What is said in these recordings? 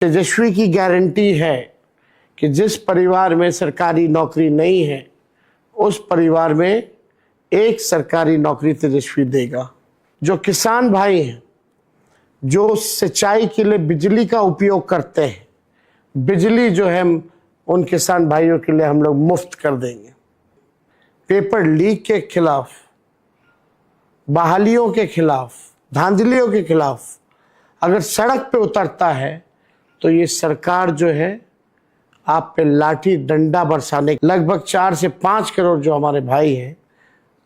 तेजस्वी की गारंटी है कि जिस परिवार में सरकारी नौकरी नहीं है उस परिवार में एक सरकारी नौकरी तेजस्वी देगा। जो किसान भाई हैं, जो सिंचाई के लिए बिजली का उपयोग करते हैं, बिजली जो है उन किसान भाइयों के लिए हम लोग मुफ्त कर देंगे। पेपर लीक के खिलाफ, बहालियों के खिलाफ, धांधलियों के खिलाफ अगर सड़क पे उतरता है तो ये सरकार जो है आप पे लाठी डंडा बरसाने। लगभग 4 से 5 करोड़ जो हमारे भाई हैं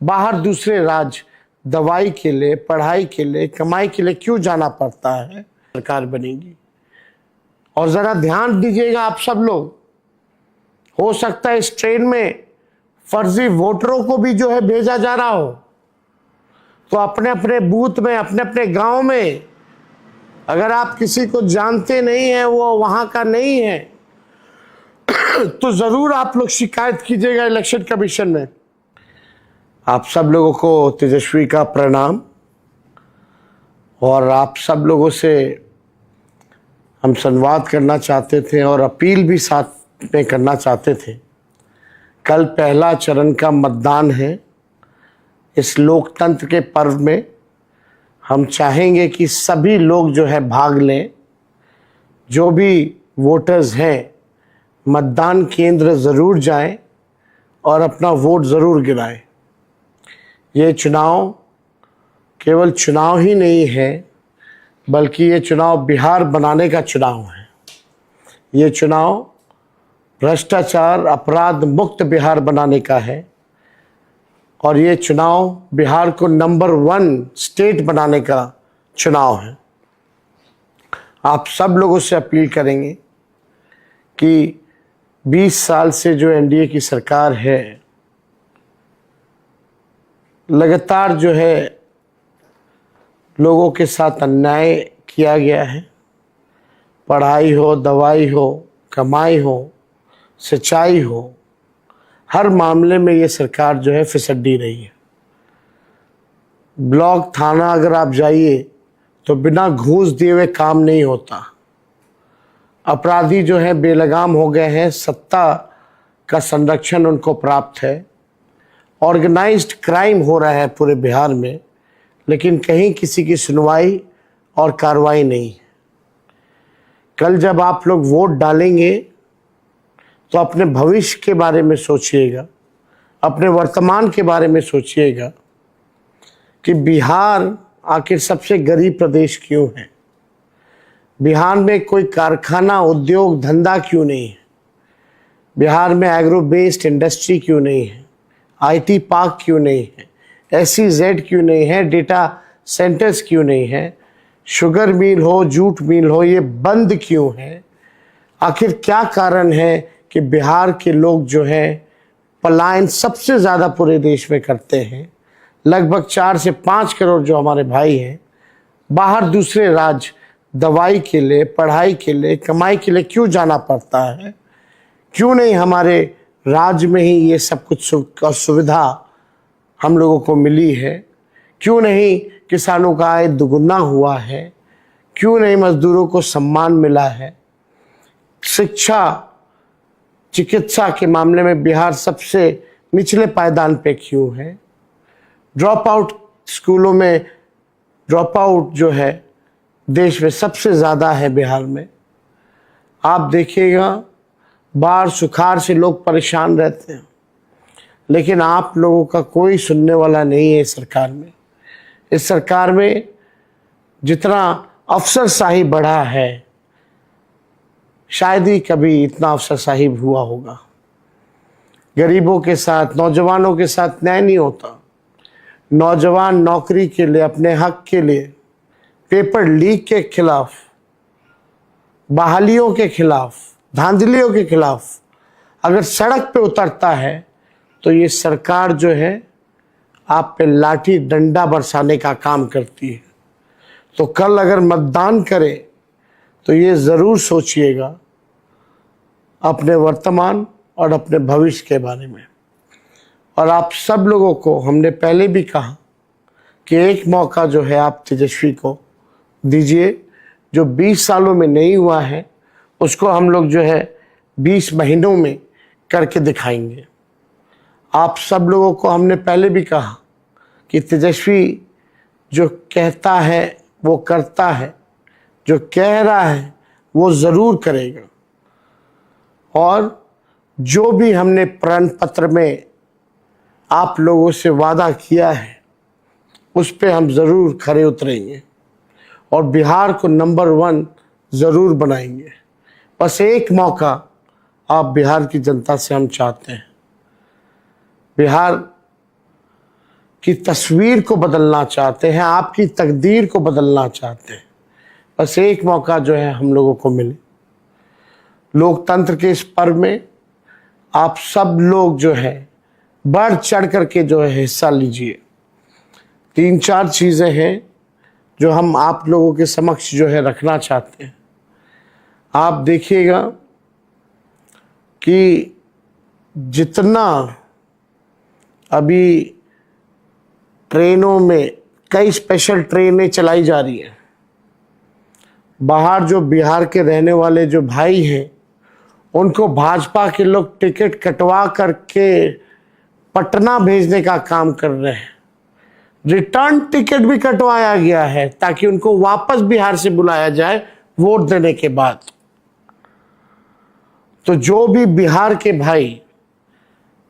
बाहर दूसरे राज्य दवाई के लिए, पढ़ाई के लिए, कमाई के लिए क्यों जाना पड़ता है, सरकार बनेगी। और जरा ध्यान दीजिएगा आप सब लोग, हो सकता है इस ट्रेन में फर्जी वोटरों को भी जो है भेजा जा रहा हो, तो अपने अपने बूथ में, अपने अपने गांव में अगर आप किसी को जानते नहीं हैं, वो वहां का नहीं है, तो जरूर आप लोग शिकायत कीजिएगा इलेक्शन कमीशन में। आप सब लोगों को तेजस्वी का प्रणाम। और आप सब लोगों से हम संवाद करना चाहते थे और अपील भी साथ में करना चाहते थे। कल पहला चरण का मतदान है। इस लोकतंत्र के पर्व में हम चाहेंगे कि सभी लोग जो है भाग लें। जो भी वोटर्स हैं मतदान केंद्र ज़रूर जाएं और अपना वोट ज़रूर गिराएं। ये चुनाव केवल चुनाव ही नहीं है, बल्कि ये चुनाव बिहार बनाने का चुनाव है। ये चुनाव भ्रष्टाचार, अपराध मुक्त बिहार बनाने का है। और ये चुनाव बिहार को नंबर 1 स्टेट बनाने का चुनाव है। आप सब लोगों से अपील करेंगे कि 20 साल से जो एनडीए की सरकार है, लगातार जो है लोगों के साथ अन्याय किया गया है। पढ़ाई हो, दवाई हो, कमाई हो, सिंचाई हो, हर मामले में ये सरकार जो है फिसड्डी रही है। ब्लॉक थाना अगर आप जाइए तो बिना घूस दिए हुए काम नहीं होता। अपराधी जो है बेलगाम हो गए हैं, सत्ता का संरक्षण उनको प्राप्त है। ऑर्गेनाइज्ड क्राइम हो रहा है पूरे बिहार में, लेकिन कहीं किसी की सुनवाई और कार्रवाई नहीं है। कल जब आप लोग वोट डालेंगे तो अपने भविष्य के बारे में सोचिएगा, अपने वर्तमान के बारे में सोचिएगा कि बिहार आखिर सबसे गरीब प्रदेश क्यों है। बिहार में कोई कारखाना, उद्योग, धंधा क्यों नहीं है। बिहार में एग्रो बेस्ड इंडस्ट्री क्यों नहीं है, आईटी पार्क क्यों नहीं है, SEZ क्यों नहीं है, डेटा सेंटर्स क्यों नहीं है, शुगर मिल हो, जूट मिल हो, ये बंद क्यों है। आखिर क्या कारण है कि बिहार के लोग जो है पलायन सबसे ज़्यादा पूरे देश में करते हैं। लगभग 4 से 5 करोड़ जो हमारे भाई हैं बाहर दूसरे राज्य दवाई के लिए, पढ़ाई के लिए, कमाई के लिए क्यों जाना पड़ता है। क्यों नहीं हमारे राज्य में ही ये सब कुछ सुविधा हम लोगों को मिली है। क्यों नहीं किसानों का आय दुगुना हुआ है। क्यों नहीं मजदूरों को सम्मान मिला है। शिक्षा, चिकित्सा के मामले में बिहार सबसे निचले पायदान पे क्यों है। ड्रॉप आउट स्कूलों में ड्रॉप आउट जो है देश में सबसे ज़्यादा है बिहार में। आप देखिएगा बाढ़ सुखाड़ से लोग परेशान रहते हैं, लेकिन आप लोगों का कोई सुनने वाला नहीं है इस सरकार में। इस सरकार में जितना अफसरशाही बढ़ा है, शायद ही कभी इतना अफसरशाही हुआ होगा। गरीबों के साथ, नौजवानों के साथ न्याय नहीं होता। नौजवान नौकरी के लिए, अपने हक के लिए, पेपर लीक के खिलाफ, बहालियों के खिलाफ, धांधलियों के खिलाफ अगर सड़क पे उतरता है तो ये सरकार जो है आप पे लाठी डंडा बरसाने का काम करती है। तो कल अगर मतदान करें तो ये ज़रूर सोचिएगा अपने वर्तमान और अपने भविष्य के बारे में। और आप सब लोगों को हमने पहले भी कहा कि एक मौका जो है आप तेजस्वी को दीजिए। जो 20 सालों में नहीं हुआ है उसको हम लोग जो है 20 महीनों में करके दिखाएंगे। आप सब लोगों को हमने पहले भी कहा कि तेजस्वी जो कहता है वो करता है, जो कह रहा है वो ज़रूर करेगा, और जो भी हमने प्रण पत्र में आप लोगों से वादा किया है उस पे हम ज़रूर खरे उतरेंगे और बिहार को नंबर 1 ज़रूर बनाएंगे। बस एक मौका आप बिहार की जनता से हम चाहते हैं, बिहार की तस्वीर को बदलना चाहते हैं, आपकी तकदीर को बदलना चाहते हैं। बस एक मौका जो है हम लोगों को मिले। लोकतंत्र के इस पर्व में आप सब लोग जो है बढ़ चढ़ करके जो है हिस्सा लीजिए। 3-4 चीज़ें हैं जो हम आप लोगों के समक्ष जो है रखना चाहते हैं। आप देखिएगा कि जितना अभी ट्रेनों में कई स्पेशल ट्रेनें चलाई जा रही हैं, बाहर जो बिहार के रहने वाले जो भाई हैं उनको भाजपा के लोग टिकट कटवा करके पटना भेजने का काम कर रहे हैं। रिटर्न टिकट भी कटवाया गया है ताकि उनको वापस बिहार से बुलाया जाए वोट देने के बाद। तो जो भी बिहार के भाई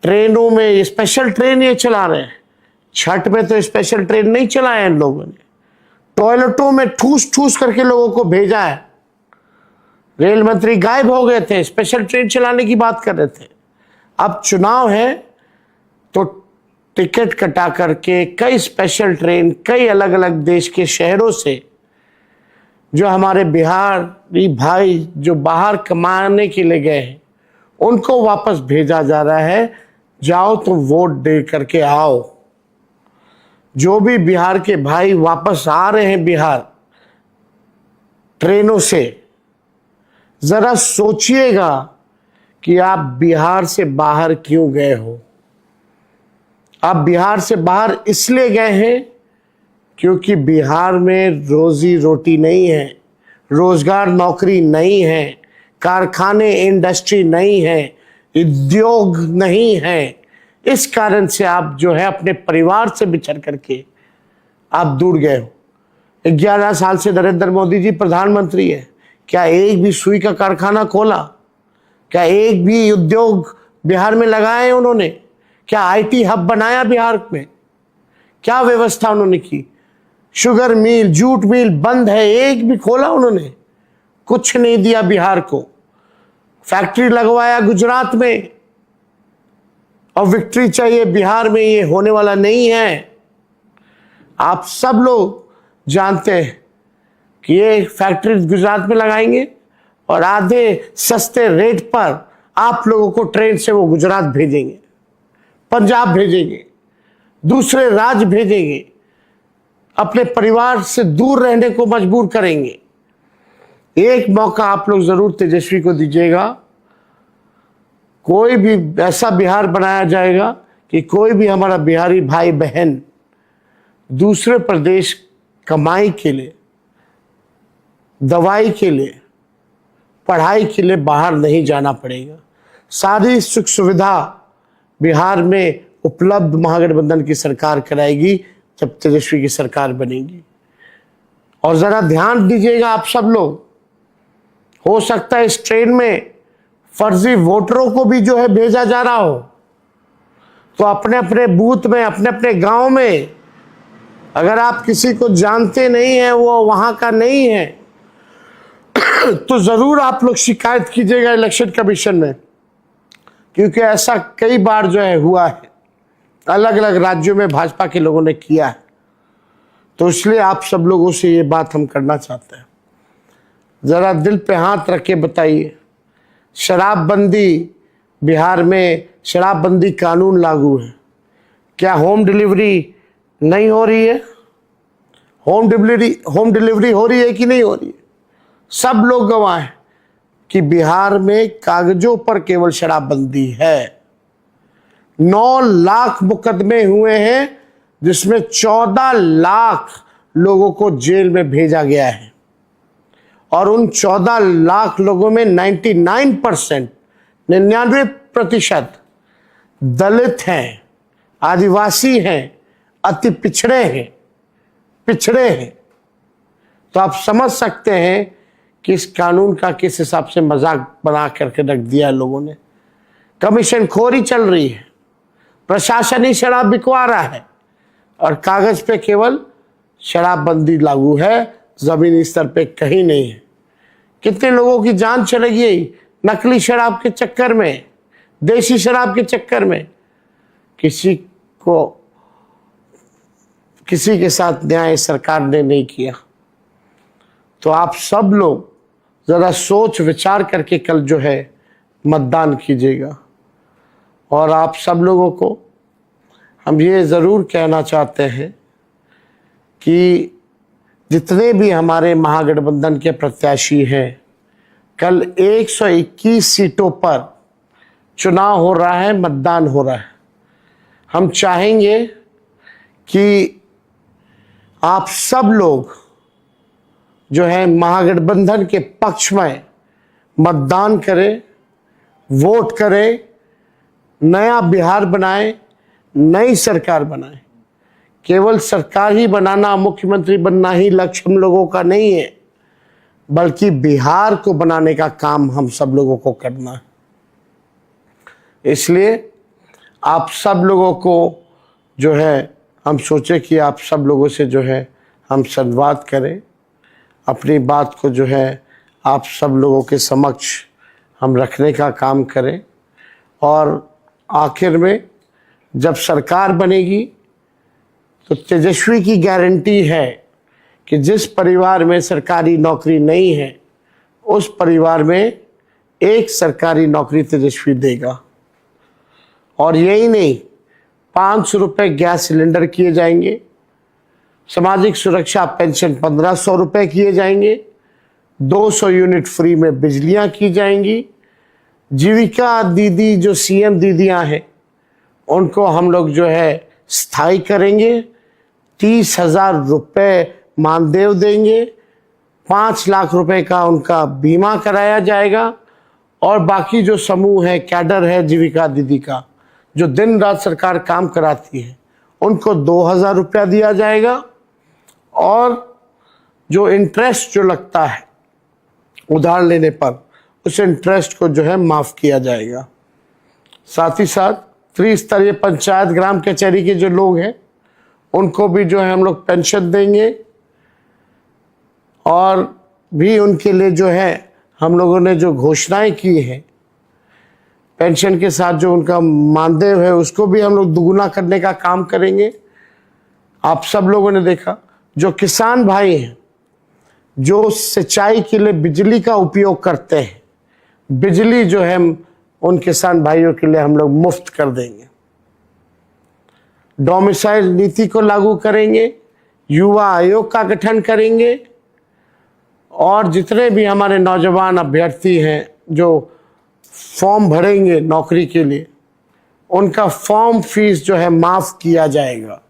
ट्रेनों में स्पेशल ट्रेन ये चला रहे हैं, छठ में तो स्पेशल ट्रेन नहीं चलाए इन लोगों ने, टॉयलेटों में ठूस ठूस करके लोगों को भेजा है। रेल मंत्री गायब हो गए थे, स्पेशल ट्रेन चलाने की बात कर रहे थे। अब चुनाव है तो टिकट कटा करके कई स्पेशल ट्रेन कई अलग अलग देश के शहरों से जो हमारे बिहारी भाई जो बाहर कमाने के लिए गए हैं उनको वापस भेजा जा रहा है। जाओ तो वोट दे करके आओ। जो भी बिहार के भाई वापस आ रहे हैं बिहार ट्रेनों से, जरा सोचिएगा कि आप बिहार से बाहर क्यों गए हो। आप बिहार से बाहर इसलिए गए हैं क्योंकि बिहार में रोजी रोटी नहीं है, रोजगार नौकरी नहीं है, कारखाने इंडस्ट्री नहीं है, उद्योग नहीं है। इस कारण से आप जो है अपने परिवार से बिछड़ करके आप दूर गए हो। 11 साल से नरेंद्र मोदी जी प्रधानमंत्री है, क्या एक भी सुई का कारखाना खोला? क्या एक भी उद्योग बिहार में लगाए उन्होंने? क्या आईटी हब बनाया बिहार में? क्या व्यवस्था उन्होंने की? शुगर मिल जूट मिल बंद है, एक भी खोला उन्होंने? कुछ नहीं दिया बिहार को। फैक्ट्री लगवाया गुजरात में और विक्ट्री चाहिए बिहार में, ये होने वाला नहीं है। आप सब लोग जानते हैं कि ये फैक्ट्री गुजरात में लगाएंगे और आधे सस्ते रेट पर आप लोगों को ट्रेन से वो गुजरात भेजेंगे, पंजाब भेजेंगे, दूसरे राज्य भेजेंगे, अपने परिवार से दूर रहने को मजबूर करेंगे। एक मौका आप लोग जरूर तेजस्वी को दीजिएगा। कोई भी ऐसा बिहार बनाया जाएगा कि कोई भी हमारा बिहारी भाई बहन दूसरे प्रदेश कमाई के लिए, दवाई के लिए, पढ़ाई के लिए बाहर नहीं जाना पड़ेगा। सारी सुख सुविधा बिहार में उपलब्ध महागठबंधन की सरकार कराएगी जब तेजस्वी की सरकार बनेगी। और जरा ध्यान दीजिएगा आप सब लोग, हो सकता है इस ट्रेन में फर्जी वोटरों को भी जो है भेजा जा रहा हो, तो अपने अपने बूथ में, अपने अपने गांव में अगर आप किसी को जानते नहीं हैं, वो वहां का नहीं है, तो जरूर आप लोग शिकायत कीजिएगा इलेक्शन कमीशन में, क्योंकि ऐसा कई बार जो है हुआ है, अलग अलग राज्यों में भाजपा के लोगों ने किया है। तो इसलिए आप सब लोगों से ये बात हम करना चाहते हैं, जरा दिल पे हाथ रख के बताइए, शराबबंदी बिहार में, शराबबंदी कानून लागू है, क्या होम डिलीवरी नहीं हो रही है? होम डिलीवरी हो रही है कि नहीं हो रही है? सब लोग गवाह हैं कि बिहार में कागजों पर केवल शराबबंदी है। 9 लाख मुकदमे हुए हैं जिसमें 14 लाख लोगों को जेल में भेजा गया है। और उन 14 लाख लोगों में 99%, 99% दलित हैं, आदिवासी हैं, अति पिछड़े हैं। तो आप समझ सकते हैं कि इस कानून का किस हिसाब से मजाक बना करके रख दिया लोगों ने। कमीशन खोरी चल रही है, प्रशासन ही शराब बिकवा रहा है और कागज पे केवल शराबबंदी लागू है, जमीनी स्तर पे कहीं नहीं है। कितने लोगों की जान चली गई नकली शराब के चक्कर में, देसी शराब के चक्कर में। किसी के साथ न्याय सरकार ने नहीं किया। तो आप सब लोग जरा सोच विचार करके कल जो है मतदान कीजिएगा। और आप सब लोगों को हम ये ज़रूर कहना चाहते हैं कि जितने भी हमारे महागठबंधन के प्रत्याशी हैं, कल 121 सीटों पर चुनाव हो रहा है, मतदान हो रहा है। हम चाहेंगे कि आप सब लोग जो है महागठबंधन के पक्ष में मतदान करें, वोट करें, नया बिहार बनाएं, नई सरकार बनाएं। केवल सरकार ही बनाना, मुख्यमंत्री बनना ही लक्ष्य हम लोगों का नहीं है, बल्कि बिहार को बनाने का काम हम सब लोगों को करना है। इसलिए आप सब लोगों को जो है हम सोचे कि आप सब लोगों से जो है हम संवाद करें, अपनी बात को जो है आप सब लोगों के समक्ष हम रखने का काम करें। और आखिर में जब सरकार बनेगी तो तेजस्वी की गारंटी है कि जिस परिवार में सरकारी नौकरी नहीं है, उस परिवार में एक सरकारी नौकरी तेजस्वी देगा। और यही नहीं, 500 रुपये गैस सिलेंडर किए जाएंगे, सामाजिक सुरक्षा पेंशन 1500 रुपये किए जाएंगे, 200 यूनिट फ्री में बिजलियां की जाएंगी। जीविका दीदी जो सीएम दीदियां हैं, उनको हम लोग जो है स्थायी करेंगे, 30,000 रुपये मानदेय देंगे, 5 लाख रुपए का उनका बीमा कराया जाएगा। और बाकी जो समूह है, कैडर है जीविका दीदी का, जो दिन रात सरकार काम कराती है, उनको 2,000 रुपया दिया जाएगा। और जो इंटरेस्ट जो लगता है उधार लेने पर, उस इंटरेस्ट को जो है माफ़ किया जाएगा। साथ ही साथ त्रिस्तरीय पंचायत ग्राम कचहरी के जो लोग हैं, उनको भी जो है हम लोग पेंशन देंगे। और भी उनके लिए जो है हम लोगों ने जो घोषणाएं की हैं, पेंशन के साथ जो उनका मानदेय है उसको भी हम लोग दुगुना करने का काम करेंगे। आप सब लोगों ने देखा, जो किसान भाई हैं, जो सिंचाई के लिए बिजली का उपयोग करते हैं, बिजली जो है उन किसान भाइयों के लिए हम लोग मुफ्त कर देंगे। डोमिसाइल नीति को लागू करेंगे, युवा आयोग का गठन करेंगे। और जितने भी हमारे नौजवान अभ्यर्थी हैं जो फॉर्म भरेंगे नौकरी के लिए, उनका फॉर्म फीस जो है माफ़ किया जाएगा,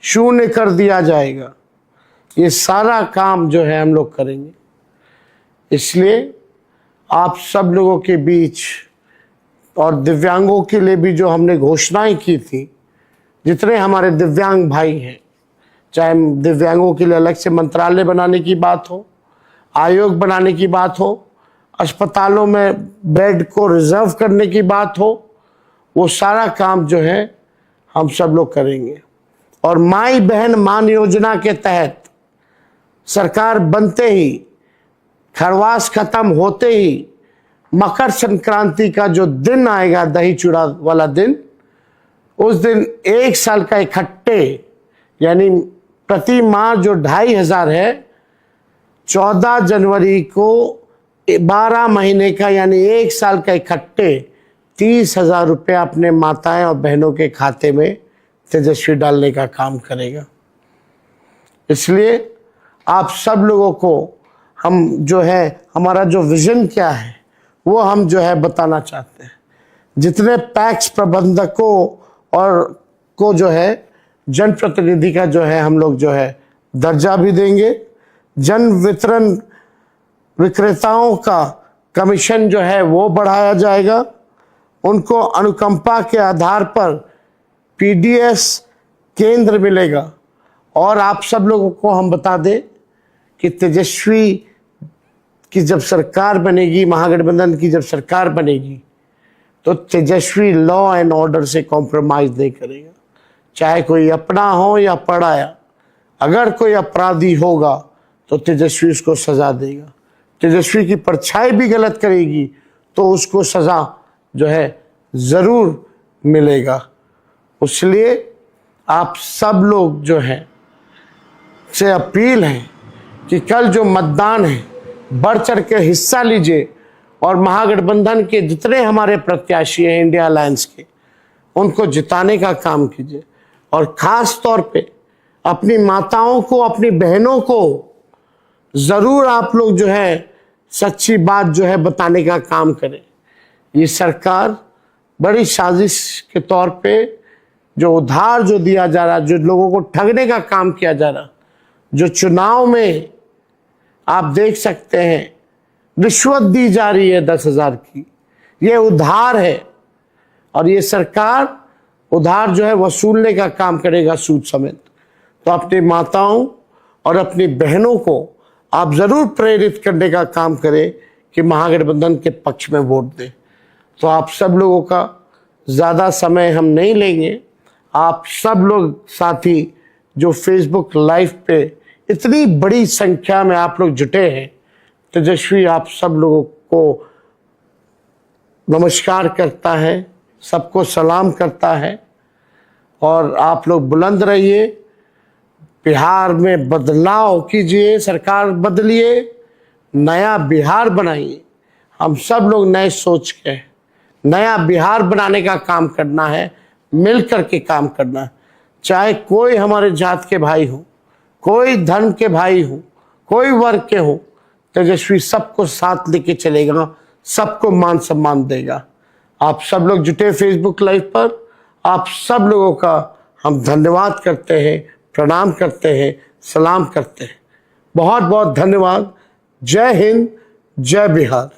शून्य कर दिया जाएगा। ये सारा काम जो है हम लोग करेंगे। इसलिए आप सब लोगों के बीच, और दिव्यांगों के लिए भी जो हमने घोषणाएं की थी, जितने हमारे दिव्यांग भाई हैं, चाहे दिव्यांगों के लिए अलग से मंत्रालय बनाने की बात हो, आयोग बनाने की बात हो, अस्पतालों में बेड को रिजर्व करने की बात हो, वो सारा काम जो है हम सब लोग करेंगे। और माई बहन मान योजना के तहत सरकार बनते ही, खरवास खत्म होते ही, मकर संक्रांति का जो दिन आएगा, दही चूड़ा वाला दिन, उस दिन 1 साल का इकट्ठे, यानी प्रति माह जो 2,500 है, 14 जनवरी को 12 महीने का यानी 1 साल का इकट्ठे 30,000 रुपये अपने माताएं और बहनों के खाते में तेजस्वी डालने का काम करेगा। इसलिए आप सब लोगों को हम जो है, हमारा जो विजन क्या है वो हम जो है बताना चाहते हैं। जितने पैक्स प्रबंधकों और को जो है जनप्रतिनिधि का जो है हम लोग जो है दर्जा भी देंगे। जन वितरण विक्रेताओं का कमीशन जो है वो बढ़ाया जाएगा। उनको अनुकंपा के आधार पर पीडीएस केंद्र मिलेगा। और आप सब लोगों को हम बता दें कि तेजस्वी की जब सरकार बनेगी, महागठबंधन की जब सरकार बनेगी, तो तेजस्वी लॉ एंड ऑर्डर से कॉम्प्रोमाइज नहीं करेगा, चाहे कोई अपना हो या पराया। अगर कोई अपराधी होगा तो तेजस्वी उसको सजा देगा। तेजस्वी की परछाई भी गलत करेगी तो उसको सजा जो है जरूर मिलेगा। इसलिए आप सब लोग जो है से अपील है कि कल जो मतदान है बढ़ चढ़ के हिस्सा लीजिए और महागठबंधन के जितने हमारे प्रत्याशी हैं इंडिया अलायंस के, उनको जिताने का काम कीजिए। और खास तौर पे अपनी माताओं को, अपनी बहनों को जरूर आप लोग जो है सच्ची बात जो है बताने का काम करें। ये सरकार बड़ी साजिश के तौर पे जो उधार जो दिया जा रहा, जो लोगों को ठगने का काम किया जा रहा, जो चुनाव में आप देख सकते हैं रिश्वत दी जा रही है 10,000 की, ये उधार है। और ये सरकार उधार जो है वसूलने का काम करेगा सूद समेत। तो अपनी माताओं और अपनी बहनों को आप जरूर प्रेरित करने का काम करें कि महागठबंधन के पक्ष में वोट दें। तो आप सब लोगों का ज़्यादा समय हम नहीं लेंगे। आप सब लोग साथी जो फेसबुक लाइव पे इतनी बड़ी संख्या में आप लोग जुटे हैं, तेजस्वी आप सब लोगों को नमस्कार करता है, सबको सलाम करता है। और आप लोग बुलंद रहिए, बिहार में बदलाव कीजिए, सरकार बदलिए, नया बिहार बनाइए। हम सब लोग नए सोच के नया बिहार बनाने का काम करना है, मिल कर के काम करना है। चाहे कोई हमारे जात के भाई हो, कोई धर्म के भाई हो, कोई वर्ग के हो, तेजस्वी सबको साथ लेके चलेगा, सबको मान सम्मान देगा। आप सब लोग जुटे फेसबुक लाइव पर, आप सब लोगों का हम धन्यवाद करते हैं, प्रणाम करते हैं, सलाम करते हैं। बहुत बहुत धन्यवाद। जय हिंद, जय बिहार।